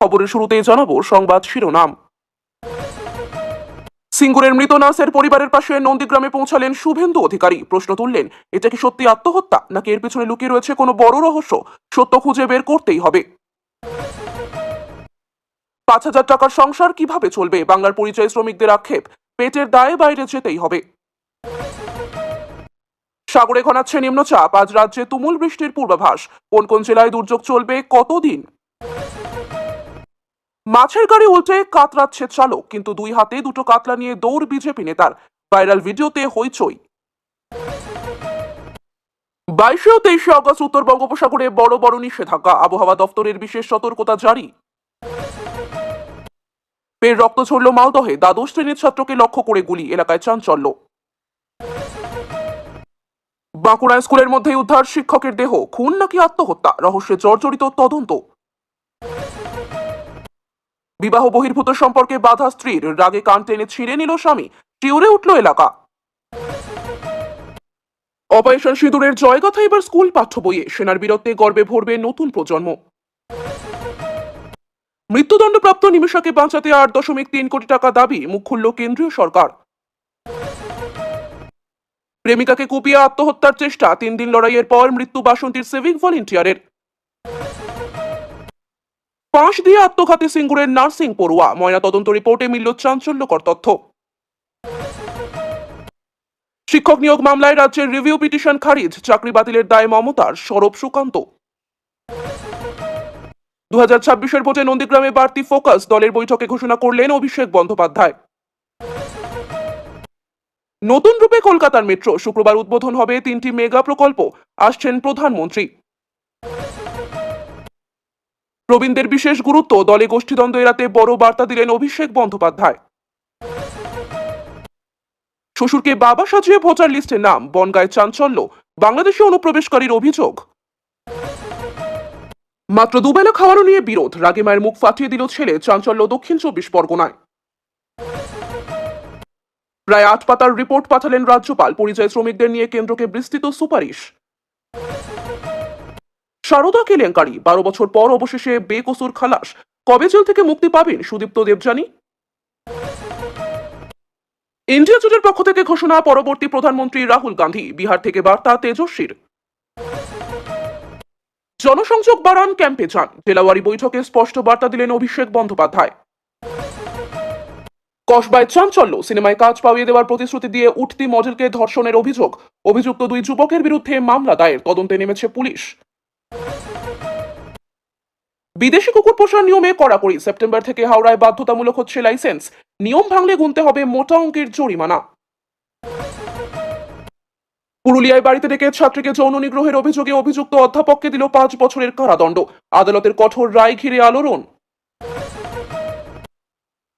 খবরের শুরুতেই জানাবো সংবাদ শিরোনাম। সিঙ্গুরের মৃত নার্সের পরিবারের পাশে নন্দীগ্রামে পৌঁছালেন শুভেন্দু অধিকারী। প্রশ্ন তুললেন, এটা কি সত্যি আত্মহত্যা নাকি এর পেছনে লুকিয়ে রয়েছে কোনো বড় রহস্য? সত্য খুঁজে বের করতেই হবে। 5,000 টাকার সংসার কিভাবে চলবে? বাংলার পরিযায়ী শ্রমিকদের আক্ষেপ, পেটের দায়ে বাইরে যেতেই হবে। সাগরে ঘনাচ্ছে নিম্নচাপ, আজ রাজ্যে তুমুল বৃষ্টির পূর্বাভাস। কোন কোন জেলায় দুর্যোগ চলবে কতদিন? মাছের গাড়ি উল্টে কাতরাচ্ছে চালক, কিন্তু দুই হাতে দুটো কাতলা নিয়ে দৌড় বিজেপি নেতার। ভাইরাল ভিডিওতে হইচই। 22 ও 23 অগস্ট উত্তর বঙ্গোপসাগরে বড় বড় নিষেধাজ্ঞা, আবহাওয়া দফতরের বিশেষ সতর্কতা জারি। ফের রক্ত ঝরল মালদহে, দ্বাদশ শ্রেণীর ছাত্রকে লক্ষ্য করে গুলি, এলাকায় চাঞ্চল্য। বাঁকুড়া স্কুলের মধ্যেই উদ্ধার শিক্ষকের দেহ, খুন নাকি আত্মহত্যা, রহস্যে জর্জরিত তদন্ত। বিবাহ বহির্ভূত সম্পর্কে বাধা স্ত্রীর, রাগে কান টেনে ছিঁড়ে নিল স্বামী, শিউরে উঠল এলাকা। অপারেশন সিঁদুরের জয়গাথা এবার স্কুল পাঠ্য বইয়ে, সেনার বীরত্বে গর্বে ভরবে নতুন প্রজন্ম। মৃত্যুদণ্ডপ্রাপ্ত নিমিষাকে বাঁচাতে 8.3 কোটি টাকা দাবি, মুখ খুলল কেন্দ্রীয় সরকার। প্রেমিকাকে কুপিয়ে আত্মহত্যার চেষ্টা, 3 দিন লড়াইয়ের পর মৃত্যু বাসন্তীর সিভিক ভলেন্টিয়ারের। ফাঁস দিয়ে আত্মঘাতী সিঙ্গুরের নার্সিং পড়ুয়া, ময়নাতদন্ত রিপোর্টে মিলল চাঞ্চল্যকর তথ্য। শিক্ষক নিয়োগ মামলায় রাজ্যের রিভিউ পিটিশন খারিজ, চাকরি বাতিলের দায় মমতার, সরব সুকান্ত। 2026-এর ভোটে নন্দীগ্রামে বাড়তি ফোকাস, দলের বৈঠকে ঘোষণা করলেন অভিষেক বন্দ্যোপাধ্যায়। নতুন রূপে কলকাতার মেট্রো, শুক্রবার উদ্বোধন হবে 3টি মেগা প্রকল্প, আসছেন প্রধানমন্ত্রী। প্রবীণদের বিশেষ গুরুত্ব, দলে গোষ্ঠীদ্বন্দ্ব এড়াতে বড় বার্তা দিলেন অভিষেক বন্দ্যোপাধ্যায়। শ্বশুরকে বাবা সাজিয়ে ভোটার লিস্টে নাম, বনগাঁয় চাঞ্চল্য, বাংলাদেশি অনুপ্রবেশকারীর অভিযোগ। মাত্র দুবেলা খাওয়ানো নিয়ে বিরোধ, রাগে মায়ের মুখ ফাটিয়ে দিল ছেলে, চাঞ্চল্য দক্ষিণ 24 পরগনায়। প্রায় 8 পাতার রিপোর্ট পাঠালেন রাজ্যপাল, পরিযায়ী শ্রমিকদের নিয়ে কেন্দ্রকে বিস্তৃত সুপারিশ। সারদা কেলেঙ্কারি, 12 বছর পর অবশেষে বেকসুর খালাস, কবে জেল থেকে মুক্তি পাবেন সুদীপ্ত দেবযানী? ইন্ডিয়া জোটের পক্ষ থেকে ঘোষণা, পরবর্তী প্রধানমন্ত্রী রাহুল গান্ধী, বিহার থেকে বার্তা তেজস্বীর। জনসংযোগ বাড়ান, ক্যাম্পে যান, জেলাওয়ারি বৈঠকে স্পষ্ট বার্তা দিলেন অভিষেক বন্দ্যোপাধ্যায়। কসবায় চাঞ্চল্য, সিনেমায় কাজ পাইয়ে দেওয়ার প্রতিশ্রুতি দিয়ে উঠতি মডেলকে ধর্ষণের অভিযোগ, অভিযুক্ত 2 যুবকের বিরুদ্ধে মামলা দায়ের, তদন্তে নেমেছে পুলিশ। বিদেশি কুকুর পোষার নিয়মে কড়াকড়ি, সেপ্টেম্বর থেকে হাওড়ায় বাধ্যতামূলক হচ্ছে লাইসেন্স, নিয়ম ভাঙলে গুনতে হবে মোটা অঙ্কের জরিমানা। পুরুলিয়ায় বাড়িতে ডেকে ছাত্রীকে যৌন নিগ্রহের অভিযোগে অভিযুক্ত অধ্যাপককে দিল 5 বছরের কারাদণ্ড, আদালতের কঠোর রায় ঘিরে আলোড়ন।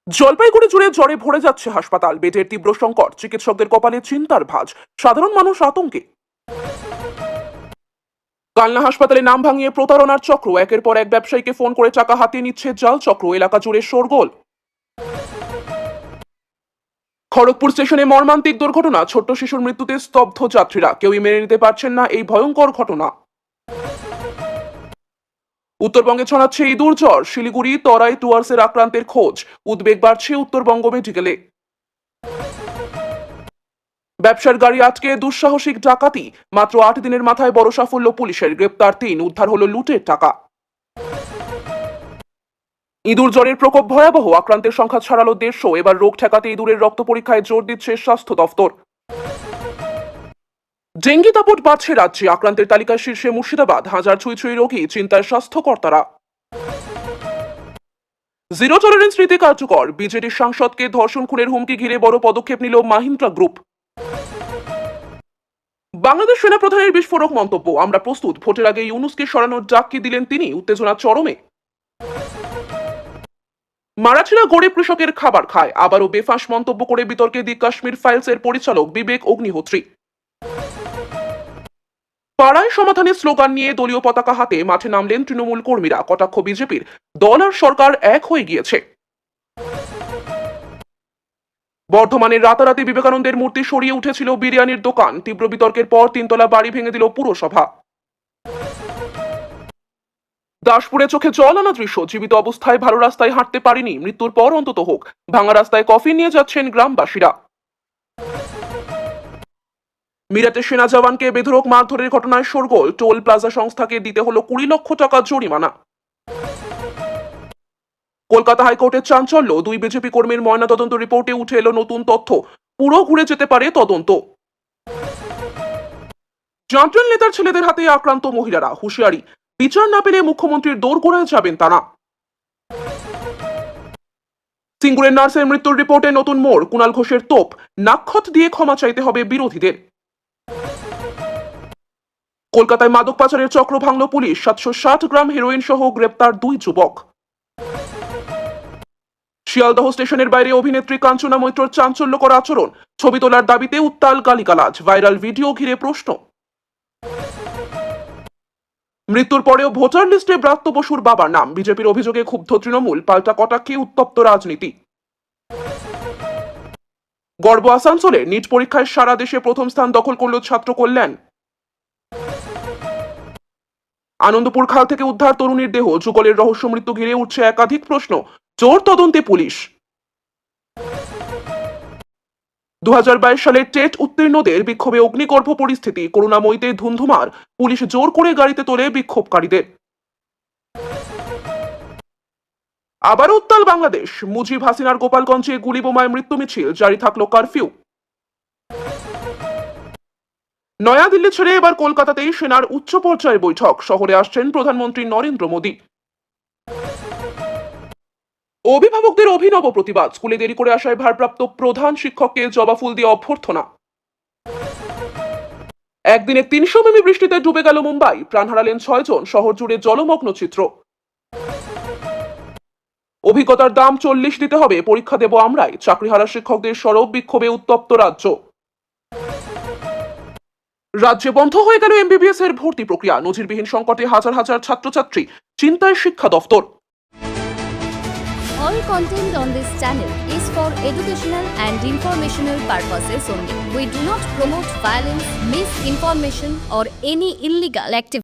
জলপাইগুড়ি জুড়ে জ্বরে ভরে যাচ্ছে হাসপাতাল, বেডের তীব্র সংকট, চিকিৎসকদের কপালে চিন্তার ভাঁজ, সাধারণ মানুষ আতঙ্কে। কালনা হাসপাতালে নাম ভাঙিয়ে প্রতারণার চক্র, একের পর এক ব্যবসায়ীকে ফোন করে টাকা হাতিয়ে নিচ্ছে জাল চক্র, এলাকা জুড়ে শোরগোল। খড়গপুর স্টেশনে মর্মান্তিক দুর্ঘটনা, ছোট্ট শিশুর মৃত্যুতে স্তব্ধ যাত্রীরা, কেউই মেনে নিতে পারছেন না এই ভয়ঙ্কর ঘটনা। উত্তরবঙ্গে ছড়াচ্ছে ইঁদুর জ্বর, শিলিগুড়ি তরাই টুয়ার্সের আক্রান্তের খোঁজ, উদ্বেগ বাড়ছে উত্তরবঙ্গ মেডিকেলে। ব্যবসার গাড়ি আটকে দুঃসাহসিক ডাকাতি, মাত্র 8 দিনের মাথায় বড় সাফল্য পুলিশের, গ্রেপ্তার 3, উদ্ধার হলো লুটের টাকা। ইঁদুর জ্বরের প্রকোপ ভয়াবহ, আক্রান্তের সংখ্যা ছাড়ালো 150, এবার রোগ ঠেকাতে ইঁদুরের রক্ত পরীক্ষায় জোর দিচ্ছে স্বাস্থ্য দফতর। ডেঙ্গি দাপট বাড়ছে রাজ্যে, আক্রান্তের তালিকায় শীর্ষে মুর্শিদাবাদ, হাজার ছুঁই ছুঁই রোগী, চিন্তায় স্বাস্থ্যকর্তারা। জিরো টলারেন্স নীতি কার্যকর, বিজেডির সাংসদকে ধর্ষণ খুনের হুমকি ঘিরে বড় পদক্ষেপ নিল মাহিন্দ্রা গ্রুপ। বাংলাদেশ সেনাপ্রধানের বিস্ফোরক মন্তব্য, আমরা প্রস্তুত, ভোটের আগে ইউনূসকে সরানোর ডাক কি দিলেন তিনি, উত্তেজনা চরমে। মারাঠিরা গরিব কৃষকের খাবার খায়, আবারও বেফাঁস মন্তব্য করে বিতর্কে দি কাশ্মীর ফাইলসের পরিচালক বিবেক অগ্নিহোত্রী। পাড়ায় সমাধানের স্লোগান নিয়ে দলীয় পতাকা হাতে মাঠে নামলেন তৃণমূল কর্মীরা, কটাক্ষ বিজেপির, দল আর সরকার এক হয়ে গিয়েছে। বর্ধমানের রাতারাতি বিবেকানন্দের মূর্তি সরিয়ে উঠেছিল বিরিয়ানির দোকান, তীব্র বিতর্কের পর 3 তলা বাড়ি ভেঙে দিল পুরসভা। দাসপুরে চোখে জল আনা দৃশ্য, জীবিত অবস্থায় ভালো রাস্তায় হাঁটতে পারেনি, মৃত্যুর পর অন্তত হোক। ভাঙা রাস্তায় কফি নিয়ে যাচ্ছেন গ্রামবাসীরা। মিরাটে সেনা জওয়ানকে বেধড়ক মারধরের ঘটনায় শোরগোল, টোল প্লাজা সংস্থাকে দিতে হলো 20 লক্ষ টাকা জরিমানা। কলকাতা হাইকোর্টের চাঞ্চল্য, 2 বিজেপি কর্মীর ময়নাতদন্ত রিপোর্টে উঠে এলো নতুন তথ্য, পুরো ঘুরে যেতে পারে তদন্ত। জান্ত্রেল নেতার ছেলেদের হাতে আক্রান্ত মহিলারা, হুঁশিয়ারি, বিচার না পেলে মুখ্যমন্ত্রীর দোরগোড়ায় যাবেন তারা। সিঙ্গুরের নার্সের মৃত্যুর রিপোর্টে নতুন মোড়, কুণাল ঘোষের তোপ, নাক্ষত দিয়ে ক্ষমা চাইতে হবে বিরোধীদের। কলকাতায় মাদক পাচারের চক্র ভাঙল পুলিশ, 760 গ্রাম হেরোইন সহ গ্রেপ্তার 2 যুবক। শিয়ালদহ স্টেশনের বাইরে অভিনেত্রী কাঞ্চনা মৈত্রর চাঞ্চল্যকর আচরণ, ছবি তোলার দাবিতে উত্তাল গালিগালাজ, ভাইরাল ভিডিও ঘিরে প্রশ্ন। মৃত্যুর পরেও ভোটার লিস্টে ব্রাত্য বসুর বাবার নাম, বিজেপির অভিযোগে ক্ষুব্ধ তৃণমূল, পাল্টা কটাক্ষে উত্তপ্ত রাজনীতি। গর্ব আসানসোলে, নিট পরীক্ষায় সারা দেশে প্রথম স্থান দখল করল ছাত্র কল্যাণ। আনন্দপুর খাল থেকে উদ্ধার তরুণীর দেহ, যুগলের রহস্য মৃত্যু ঘিরে উঠছে একাধিক প্রশ্ন, জোর তদন্তে পুলিশ। 2022 সালের টেট উত্তীর্ণদের বিক্ষোভে অগ্নিগর্ভ পরিস্থিতি, করুণাময়ীতে ধুন্ধুমার, পুলিশ জোর করে গাড়িতে তোলে বিক্ষোভকারীদের। আবার উত্তাল বাংলাদেশ, মুজিব হাসিনার গোপালগঞ্জে গুলি বোমায় মৃত্যু মিছিল, জারি থাকলো কারফিউ। নয়াদিল্লি ছেড়ে এবার কলকাতাতেই সেনার উচ্চ পর্যায়ের বৈঠক, শহরে আসছেন প্রধানমন্ত্রী নরেন্দ্র মোদী। অভিভাবকদের অভিনব প্রতিবাদ, স্কুলে দেরি করে আসায় ভারপ্রাপ্ত প্রধান শিক্ষককে জবাফুল দিয়ে অভ্যর্থনা। একদিনে 300 মিমি বৃষ্টিতে ডুবে গেল মুম্বাই, প্রাণ হারালেন 6 জন, শহর জুড়ে জলমগ্ন চিত্র। অভিজ্ঞতার দাম 40 দিতে হবে, পরীক্ষা দেব আমরাই, চাকরিহারা শিক্ষকদের সরব বিক্ষোভে উত্তপ্ত রাজ্য। রাজ্যে বন্ধ হয়ে গেল এমবিবিএস এর ভর্তি প্রক্রিয়া, নজিরবিহীন সংকটে হাজার হাজার ছাত্রছাত্রী, চিন্তায় শিক্ষা দফতর। All content on this channel is for educational and informational purposes only. We do not promote violence, misinformation, or any illegal activity.